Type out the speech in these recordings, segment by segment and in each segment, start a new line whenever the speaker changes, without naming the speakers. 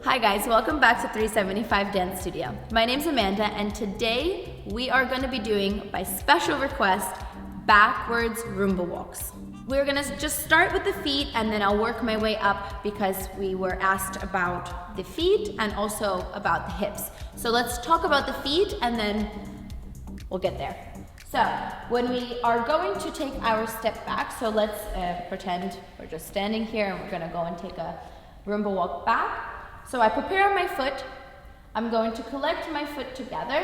Hi guys, welcome back to 375 Dance Studio. My name's Amanda and today we are going to be doing, by special request, backwards Rumba walks. We're going to just start with the feet and then I'll work my way up because we were asked about the feet and also about the hips. So let's talk about the feet and then we'll get there. So when we are going to take our step back, so let's pretend we're just standing here and we're going to go and take a Rumba walk back. So I prepare my foot, I'm going to collect my foot together,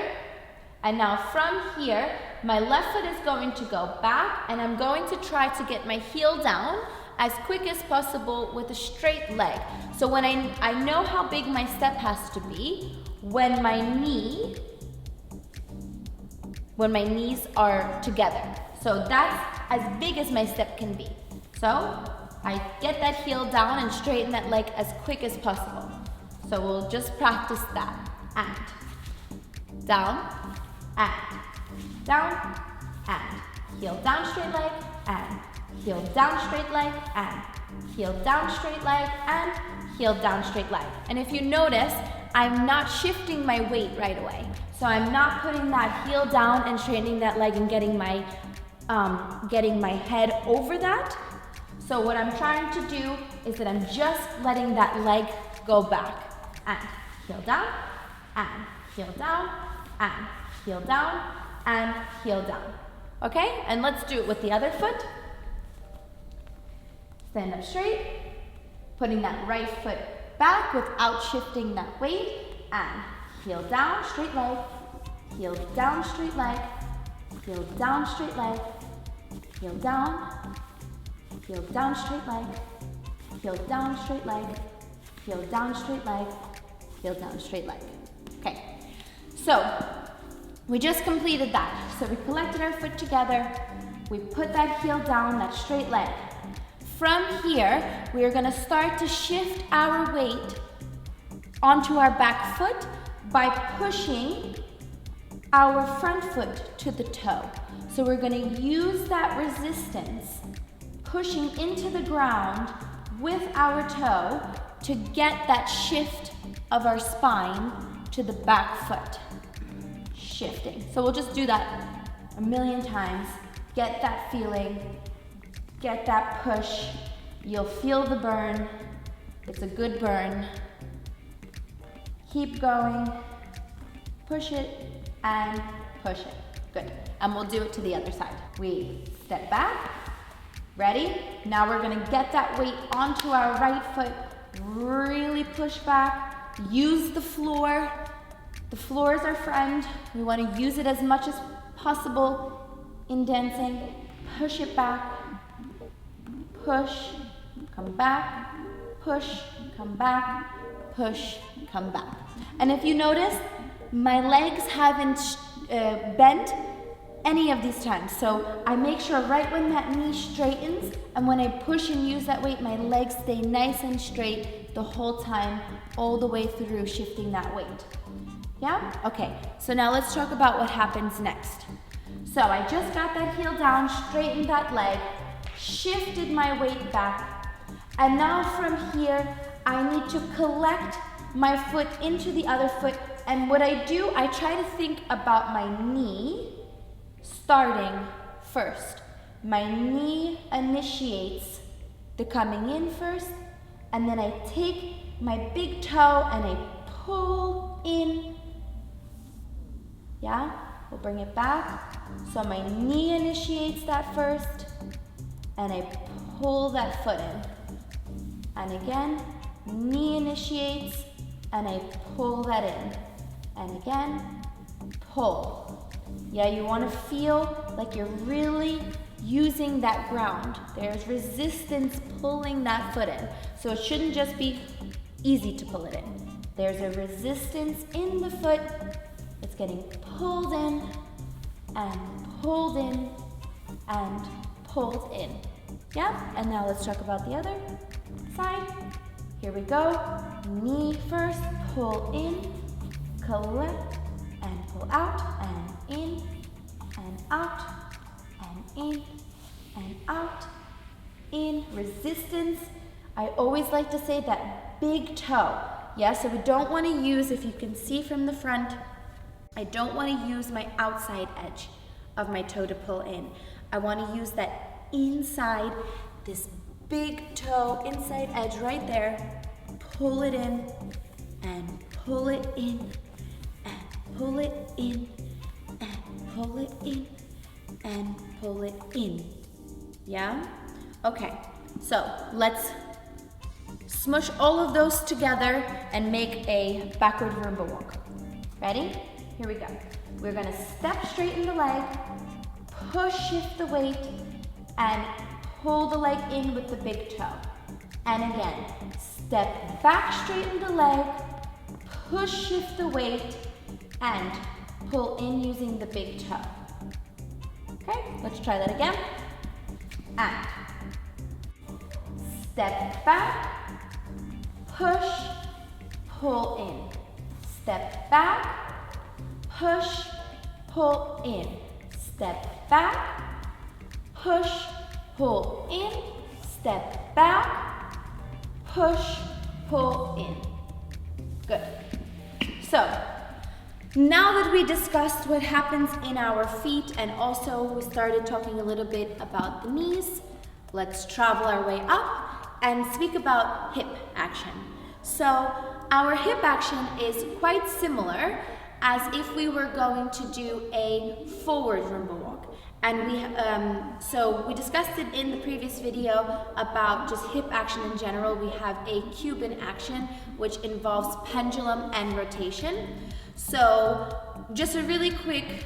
and now from here, my left foot is going to go back, and I'm going to try to get my heel down as quick as possible with a straight leg. So when I know how big my step has to be, when my knees are together. So that's as big as my step can be. So I get that heel down and straighten that leg as quick as possible. So we'll just practice that. And down, and down, and heel down straight leg, and heel down straight leg, and heel down straight leg, and heel down straight leg. And if you notice, I'm not shifting my weight right away. So I'm not putting that heel down and straightening that leg and getting my head over that. So what I'm trying to do is that I'm just letting that leg go back. And heel down, and heel down, and heel down, and heel down. Okay, and let's do it with the other foot. Stand up straight, putting that right foot back without shifting that weight, and heel down, straight leg, heel down, straight leg, heel down, straight leg, heel down, straight leg, heel down, straight leg, heel down, straight leg, heel down, straight leg. Okay, so we just completed that. So we collected our foot together, we put that heel down, that straight leg. From here, we are gonna start to shift our weight onto our back foot by pushing our front foot to the toe. So we're gonna use that resistance, pushing into the ground with our toe to get that shift of our spine to the back foot, shifting. So we'll just do that a million times. Get that feeling, get that push. You'll feel the burn. It's a good burn. Keep going, push it and push it. Good, and we'll do it to the other side. We step back, ready? Now we're gonna get that weight onto our right foot, really push back, use the floor. The floor is our friend. We wanna use it as much as possible in dancing. Push it back, push, come back, push, come back, push, come back. And if you notice, my legs haven't bent any of these times. So I make sure right when that knee straightens and when I push and use that weight, my legs stay nice and straight the whole time, all the way through shifting that weight. Yeah? Okay, so now let's talk about what happens next. So I just got that heel down, straightened that leg, shifted my weight back, and now from here, I need to collect my foot into the other foot, and what I do, I try to think about my knee starting first. My knee initiates the coming in first, and then I take my big toe and I pull in. Yeah, we'll bring it back. So my knee initiates that first, and I pull that foot in. And again, knee initiates, and I pull that in. And again, pull. Yeah, you want to feel like you're really using that ground. There's resistance pulling that foot in. So it shouldn't just be easy to pull it in. There's a resistance in the foot. It's getting pulled in and pulled in and pulled in. Yeah, and now let's talk about the other side. Here we go. Knee first, pull in, collect, and pull out, and in, and out, and in, and out, in, resistance. I always like to say that big toe Yeah, so we don't want to use, if you can see from the front, I don't want to use my outside edge of my toe to pull in. I want to use that inside, this big toe, inside edge right there. Pull it in and pull it in and pull it in and pull it in and pull it in. Yeah? Okay, so let's smush all of those together and make a backward Rumba walk. Ready? Here we go. We're gonna step straighten the leg, push, shift the weight, and pull the leg in with the big toe. And again, step back, straighten the leg, push, shift the weight, and pull in using the big toe. Okay, let's try that again. And step back, push, pull in. Step back, push, pull in. Step back, push, pull in. Step back, push, pull in. Good. So, now that we discussed what happens in our feet and also we started talking a little bit about the knees, let's travel our way up and speak about hip action. So our hip action is quite similar as if we were going to do a forward Rumba walk. And so we discussed it in the previous video about just hip action in general. We have a Cuban action which involves pendulum and rotation. So just a really quick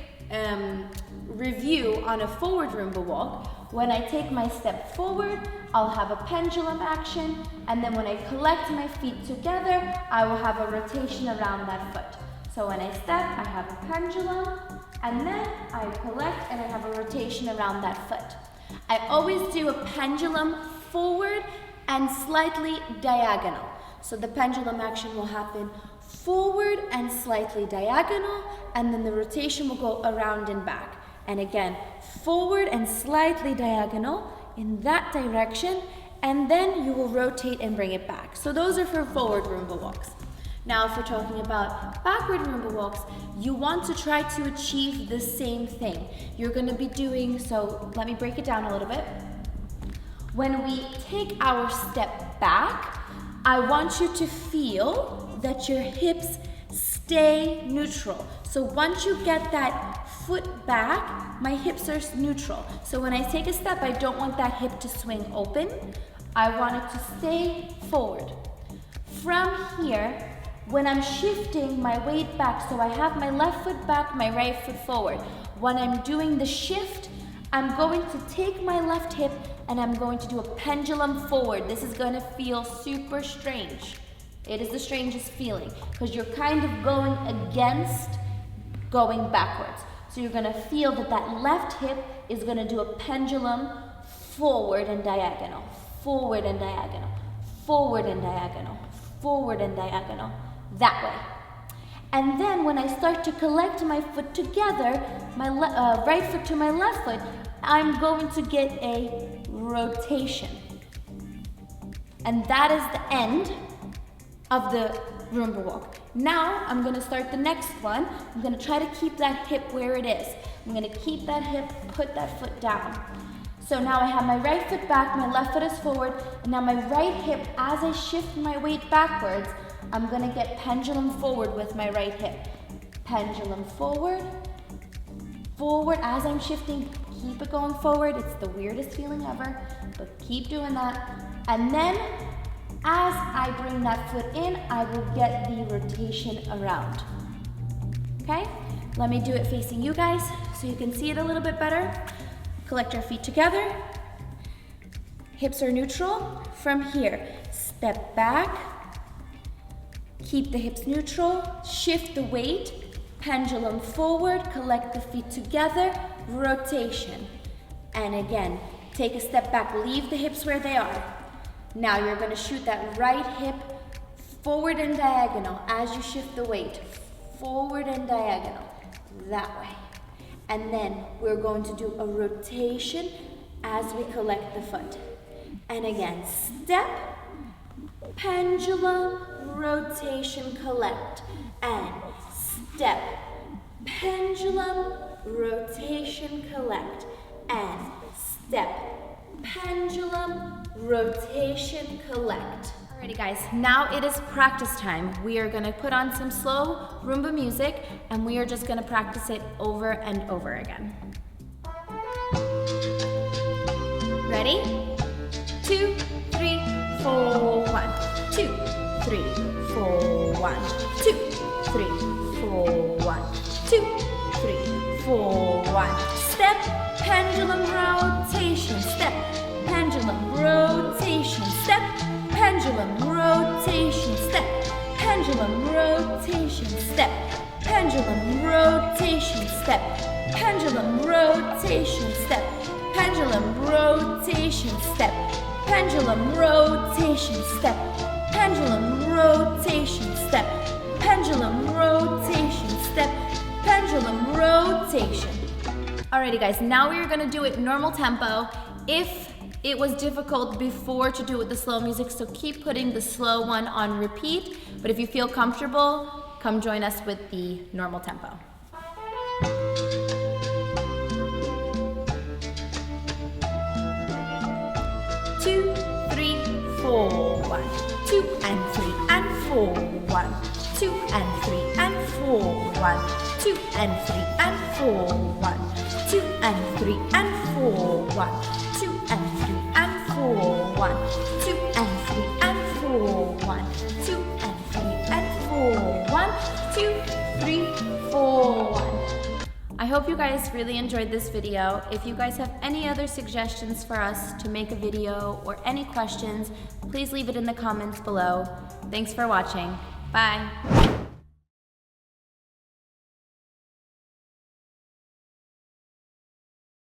review on a forward Rumba walk. When I take my step forward, I'll have a pendulum action, and then when I collect my feet together, I will have a rotation around that foot. So when I step, I have a pendulum, and then I collect and I have a rotation around that foot. I always do a pendulum forward and slightly diagonal. So the pendulum action will happen forward and slightly diagonal, and then the rotation will go around and back. And again, forward and slightly diagonal in that direction, and then you will rotate and bring it back. So those are for forward Rumba walks. Now, if we're talking about backward Rumba walks, you want to try to achieve the same thing. You're gonna be doing, so let me break it down a little bit. When we take our step back, I want you to feel that your hips stay neutral. So once you get that foot back, my hips are neutral. So when I take a step, I don't want that hip to swing open. I want it to stay forward. From here, when I'm shifting my weight back, so I have my left foot back, my right foot forward. When I'm doing the shift, I'm going to take my left hip and I'm going to do a pendulum forward. This is going to feel super strange. It is the strangest feeling because you're kind of going against going backwards. So you're going to feel that that left hip is going to do a pendulum forward and diagonal, forward and diagonal, forward and diagonal, forward and diagonal, that way. And then when I start to collect my foot together, my right foot to my left foot, I'm going to get a rotation. And that is the end of the Rumba walk. Now I'm gonna start the next one. I'm gonna try to keep that hip where it is. I'm gonna keep that hip, put that foot down. So now I have my right foot back, my left foot is forward, and now my right hip, as I shift my weight backwards, I'm gonna get pendulum forward with my right hip. Pendulum forward, forward as I'm shifting, keep it going forward. It's the weirdest feeling ever, but keep doing that. And then as I bring that foot in, I will get the rotation around. Okay? Let me do it facing you guys so you can see it a little bit better. Collect your feet together. Hips are neutral. From here, step back. Keep the hips neutral. Shift the weight. Pendulum forward. Collect the feet together. Rotation. And again, take a step back. Leave the hips where they are. Now you're going to shoot that right hip forward and diagonal as you shift the weight. Forward and diagonal. That way. And then we're going to do a rotation as we collect the foot. And again, step, pendulum, rotation, collect, and step. Pendulum, rotation, collect, and step. Pendulum, rotation, collect. Alrighty guys, now it is practice time. We are gonna put on some slow Rumba music and we are just gonna practice it over and over again. Ready? 2, 3, 4, 1, 2, 3, 4, 1, 2, 3, 4, 1, 2, 3, 4, 1. Step, pendulum rotation, step, pendulum rotation, step, pendulum rotation, step, pendulum rotation, step, pendulum rotation, step, pendulum rotation, step, pendulum rotation, step, pendulum rotation, step, pendulum rotation, step, pendulum rotation, step, pendulum rotation. Alrighty guys, now we are gonna do it normal tempo. If it was difficult before to do it with the slow music, so keep putting the slow one on repeat, but if you feel comfortable, come join us with the normal tempo. 2, 3, 4, 1, 2 and 3 and 4, 1, 2 and 3 and 4, 1, 2 and 3 and 4, 1, 2 and 3 and 4, 1, 2 and 3 and 4, 1, 2 and 3 and 4, 1, 2 and 3 and 4, 1, 2, 3, 4, 1. I hope you guys really enjoyed this video. If you guys have any other suggestions for us to make a video or any questions, please leave it in the comments below. Thanks for watching. Bye.